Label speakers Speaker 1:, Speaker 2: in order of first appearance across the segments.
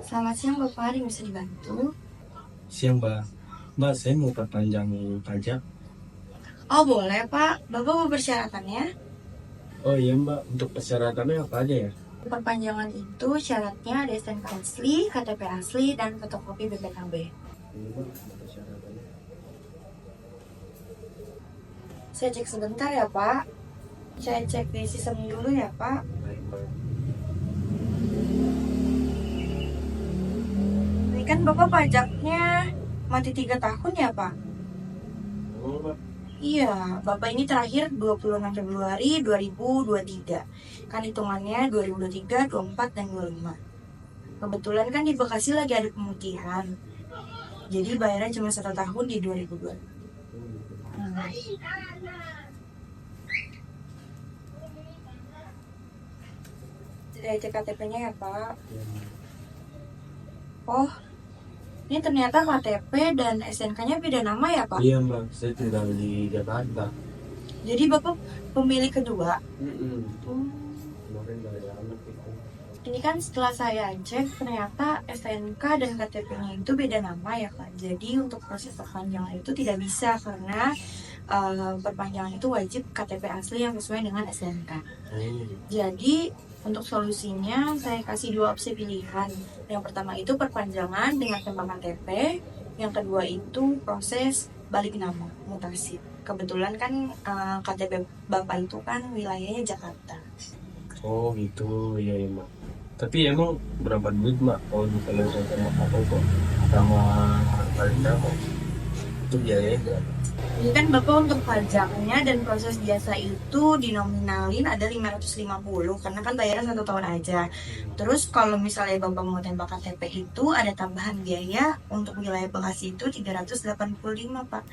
Speaker 1: Selamat siang Bapak, ada yang bisa dibantu?
Speaker 2: Siang, Mbak. Mbak, saya mau perpanjang pajak.
Speaker 1: Oh boleh Pak, Bapak mau persyaratannya?
Speaker 2: Oh iya, Mbak. Untuk persyaratannya apa aja ya?
Speaker 1: Perpanjangan itu syaratnya ada STNK asli, KTP asli, dan fotokopi BPKB.
Speaker 2: Ini, Mbak, ada persyaratannya.
Speaker 1: Saya cek sebentar ya Pak. Saya cek di sistem dulu ya Pak.
Speaker 2: Baik, Mbak.
Speaker 1: Ini kan Bapak pajaknya mati 3 tahun ya Pak?
Speaker 2: Oh, Mbak.
Speaker 1: Iya, Bapak ini terakhir 26 Februari 2023. Kan hitungannya 2023, 24, dan 25. Kebetulan kan di Bekasi lagi ada pemutihan. Jadi bayarnya cuma 1 tahun di 2002. Saya cek KTP-nya ya Pak.
Speaker 2: Iya, Mbak.
Speaker 1: Oh, ini ternyata KTP dan SNK-nya beda nama ya Pak?
Speaker 2: Iya, Mbak. Saya tinggal di Jakarta.
Speaker 1: Jadi Bapak pemilik kedua?
Speaker 2: Mm-mm.
Speaker 1: Hmm.
Speaker 2: Kemarin nggak ada anak itu.
Speaker 1: Ini kan setelah saya cek ternyata SNK dan KTP-nya itu beda nama ya Kak. Jadi untuk proses perpanjangan itu tidak bisa karena perpanjangan itu wajib KTP asli yang sesuai dengan SNK. Jadi untuk solusinya saya kasih 2 opsi pilihan. Yang pertama itu perpanjangan dengan tambah KTP. Yang kedua itu proses balik nama, mutasi. Kebetulan kan KTP Bapak itu kan wilayahnya Jakarta.
Speaker 2: Oh gitu, iya, iya, Mbak. Tapi emang berapa duit, Mbak? Kalau misalnya saya sama kakak kok sama balik nama itu biayanya berapa?
Speaker 1: Ini kan Bapak untuk pajaknya dan proses biasa itu dinominalin ada 550 karena kan bayarnya 1 tahun aja. Terus kalau misalnya Bapak mau tembak KTP itu ada tambahan biaya untuk wilayah Bekasi itu 385 Pak.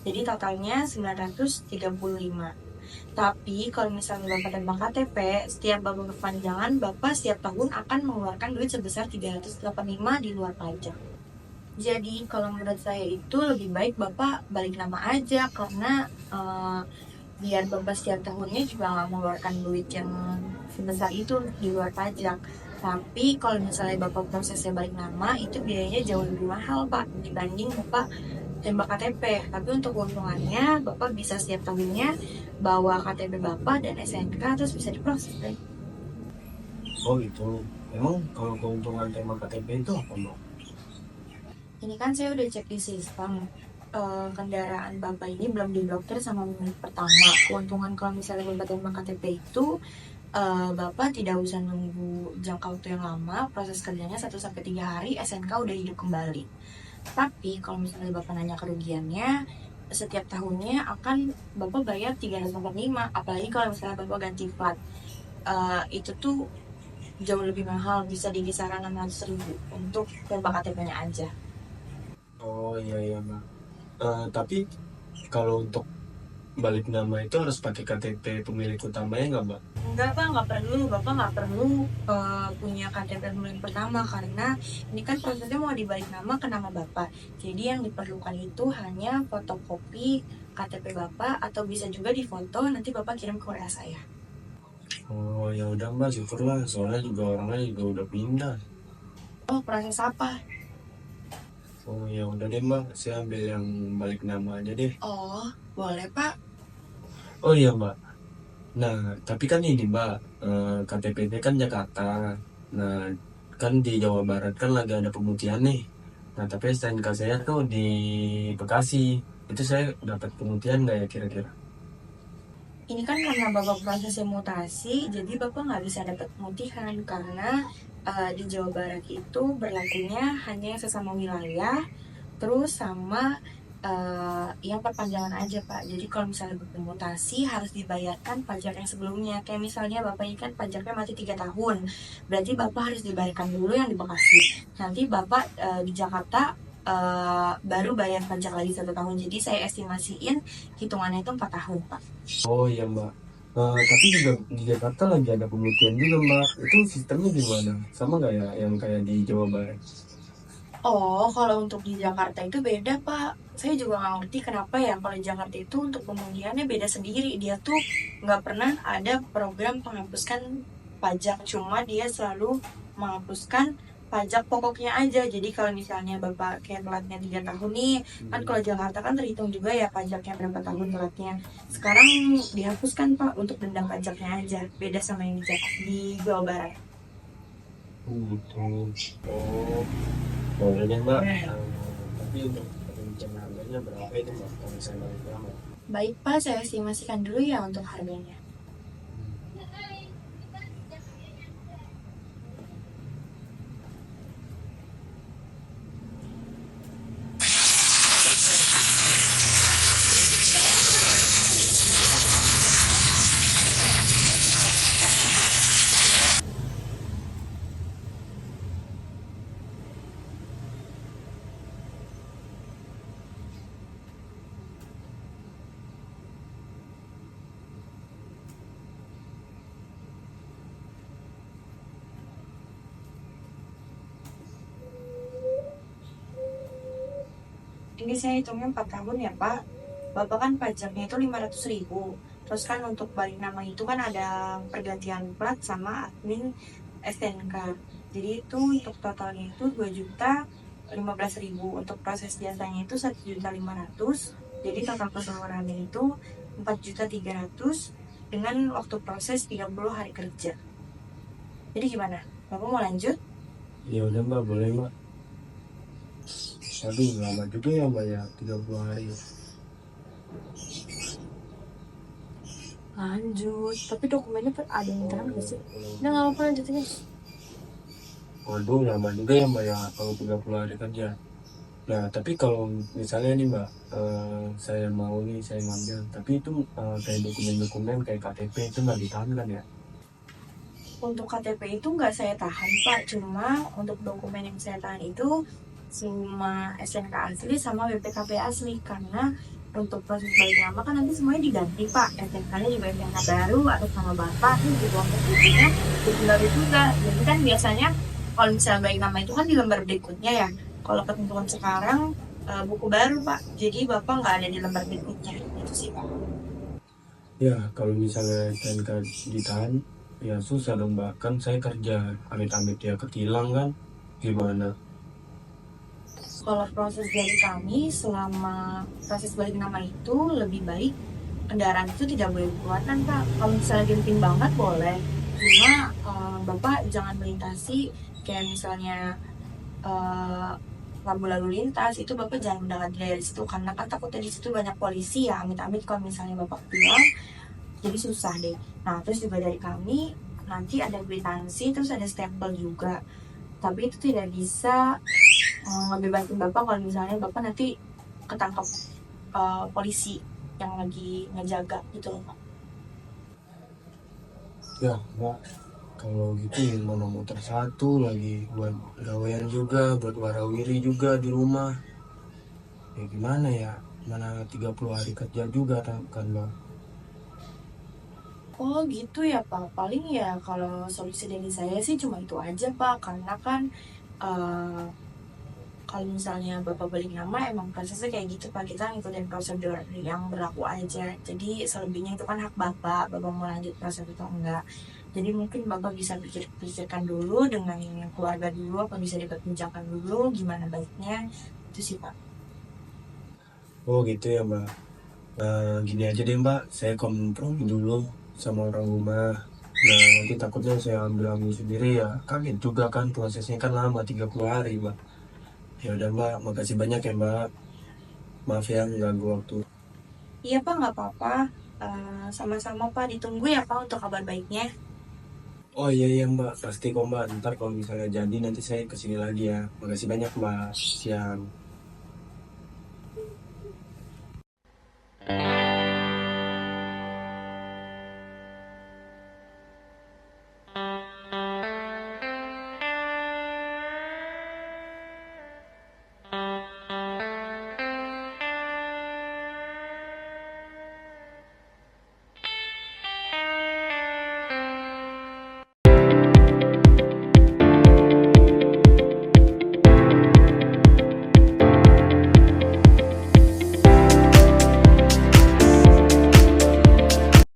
Speaker 1: Jadi totalnya 935. Tapi kalau misalnya Bapak tembak KTP, setiap Bapak perpanjangan, Bapak setiap tahun akan mengeluarkan duit sebesar 385 di luar pajak. Jadi kalau menurut saya itu lebih baik Bapak balik nama aja karena biar Bapak setiap tahunnya juga nggak mengeluarkan duit yang sebesar itu di luar pajak. Tapi kalau misalnya Bapak prosesnya balik nama itu biayanya jauh lebih mahal Pak dibanding Bapak tembak KTP. Tapi untuk keuntungannya Bapak bisa setiap tahunnya bawa KTP Bapak dan SNK terus bisa diproses deh.
Speaker 2: Oh gitu. Emang kalau keuntungan tema KTP itu apa, Mbak?
Speaker 1: Ini kan saya udah cek di sistem kendaraan Bapak ini belum diblokir sama menit pertama. Keuntungan kalau misalnya Bapak tembak KTP itu Bapak tidak usah nunggu jangka waktu yang lama, proses kerjanya 1 sampai 3 hari, SNK udah hidup kembali. Tapi kalau misalnya Bapak nanya kerugiannya, setiap tahunnya akan Bapak bayar 385, apalagi kalau misalnya Bapak ganti plat. Itu tuh jauh lebih mahal, bisa di kisaran 600.000 untuk tembak KTP-nya aja.
Speaker 2: Oh iya, iya, Mbak. Tapi kalau untuk balik nama itu harus pakai KTP pemilik utamanya nggak, Mbak?
Speaker 1: Enggak Pak, nggak perlu. Bapak nggak perlu punya KTP bulan pertama karena ini kan prosesnya mau dibalik nama ke nama Bapak. Jadi yang diperlukan itu hanya fotokopi KTP Bapak atau bisa juga difoto nanti Bapak kirim ke WA saya.
Speaker 2: Oh ya udah, Mbak, syukurlah, soalnya juga orangnya juga udah pindah.
Speaker 1: Oh, proses apa?
Speaker 2: Oh ya udah deh, Mbak, saya ambil yang balik nama aja deh.
Speaker 1: Oh, boleh Pak.
Speaker 2: Oh iya, Mbak. Nah, tapi kan ini, Mbak, KTP-nya kan Jakarta. Nah, kan di Jawa Barat kan lagi ada pemutihan nih. Nah, tapi STNK saya tuh di Bekasi. Itu saya dapat pemutihan nggak ya kira-kira?
Speaker 1: Ini kan karena Bapak prosesnya mutasi, jadi Bapak nggak bisa dapat pemutihan karena di Jawa Barat itu berlakunya hanya yang sesama wilayah, terus sama yang perpanjangan aja Pak. Jadi kalau misalnya Bapak mutasi harus dibayarkan pajak yang sebelumnya. Kayak misalnya Bapak ini kan pajaknya masih 3 tahun, berarti Bapak harus dibayarkan dulu yang di Bekasi. Nanti Bapak di Jakarta baru bayar pajak lagi 1 tahun. Jadi saya estimasiin hitungannya itu 4 tahun Pak.
Speaker 2: Oh iya, Mbak. Tapi juga di Jakarta lagi ada pemutihan juga, Mbak. Itu sistemnya gimana? Sama nggak ya yang kayak di Jawa Barat?
Speaker 1: Oh, kalau untuk di Jakarta itu beda, Pak. Saya juga nggak ngerti kenapa ya kalau di Jakarta itu untuk pemungutannya beda sendiri. Dia tuh nggak pernah ada program menghapuskan pajak, cuma dia selalu menghapuskan pajak pokoknya aja. Jadi kalau misalnya Bapak kayak telatnya 3 tahun nih, kan kalau Jakarta kan terhitung juga ya pajaknya berapa tahun telatnya. Sekarang dihapuskan Pak untuk denda pajaknya aja, beda sama yang di Jawa Barat.
Speaker 2: Gitu. Oh, boleh deh Mbak. Tapi untuk rencana harganya berapa itu Mbak? Kalau misalnya balik lama.
Speaker 1: Baik Pak, saya estimasikan dulu ya untuk harganya. Ini saya hitungnya 4 tahun ya Pak. Bapak kan pajaknya itu 500.000. Terus kan untuk balik nama itu kan ada pergantian plat sama admin STNK. Jadi itu untuk totalnya itu 2.015.000. Untuk proses jasanya itu 1.500.000. Jadi total keseluruhannya itu 4.300.000 dengan waktu proses 30 hari kerja. Jadi gimana? Bapak mau lanjut?
Speaker 2: Ya udah Mbak, boleh Mbak. Tapi lama juga ya Mbak ya, 30 hari.
Speaker 1: Lanjut. Tapi dokumennya ada yang terang gak sih? Udah gak apa-apa lanjutin aja.
Speaker 2: Waduh, lama juga ya Mbak ya, kalau 30 hari kerja. Nah, tapi kalau misalnya nih Mbak, saya mau nih, saya ngambil. Tapi itu kayak dokumen-dokumen kayak KTP itu nggak ditahan kan ya?
Speaker 1: Untuk KTP itu nggak saya tahan Pak, cuma untuk dokumen yang saya tahan itu cuma SNK asli sama BPKB asli, karena untuk proses balik nama kan nanti semuanya diganti Pak, SNK-nya juga SNK baru atau sama Bapak, ini juga untuk bukunya buku baru juga. Jadi kan biasanya kalau misalnya balik nama itu kan di lembar berikutnya ya, kalau ketentuan sekarang buku baru Pak, jadi Bapak nggak ada di lembar berikutnya, itu sih Pak.
Speaker 2: Ya, kalau misalnya STNK ditahan, ya susah dong Mbak. Kan saya kerja, amit-amit ya ketilang kan, gimana?
Speaker 1: Kalau proses dari kami selama proses balik nama itu lebih baik kendaraan itu tidak boleh dikeluarkan Pak. Kalau misalnya genting banget boleh, cuma Bapak jangan melintasi kayak misalnya eh, lampu lalu lintas itu Bapak jangan mendekat dari situ, karena kan takutnya di situ banyak polisi ya, amit-amit kalau misalnya Bapak pulang jadi susah deh. Nah terus juga dari kami nanti ada kwitansi, terus ada stempel juga, tapi itu tidak bisa ngebebasin Bapak kalau misalnya Bapak nanti ketangkap polisi yang lagi ngejaga gitu loh Pak.
Speaker 2: Ya Mbak, kalau gitu yang mana motor satu lagi buat gawean juga, buat warawiri juga di rumah. Ya gimana ya, mana 30 hari kerja juga kan Mbak.
Speaker 1: Oh gitu ya Pak, paling ya kalau solusi dari saya sih cuma itu aja Pak, karena kan eh, kalau misalnya Bapak balik nama emang prosesnya kayak gitu Pak, kita ngikutin prosedur yang berlaku aja. Jadi selebihnya itu kan hak Bapak mau lanjut proses atau enggak. Jadi mungkin Bapak bisa pikirkan dulu dengan keluarga dulu, apa bisa diperbincangkan dulu gimana baiknya, itu sih Pak.
Speaker 2: Oh gitu ya Mbak. Nah gini aja deh Mbak, saya kompromi dulu sama orang rumah. Nah nanti takutnya saya ambil sendiri ya, kaget juga kan prosesnya kan lama 30 hari Mbak. Ya udah Mbak, makasih banyak ya Mbak. Maaf ya mengganggu waktu.
Speaker 1: Iya Pak, nggak apa-apa. Sama-sama Pak, ditunggu ya Pak untuk kabar baiknya.
Speaker 2: Oh iya iya Mbak, pasti kok Mbak. Ntar kalau misalnya jadi nanti saya kesini lagi ya. Makasih banyak Mbak. Siang.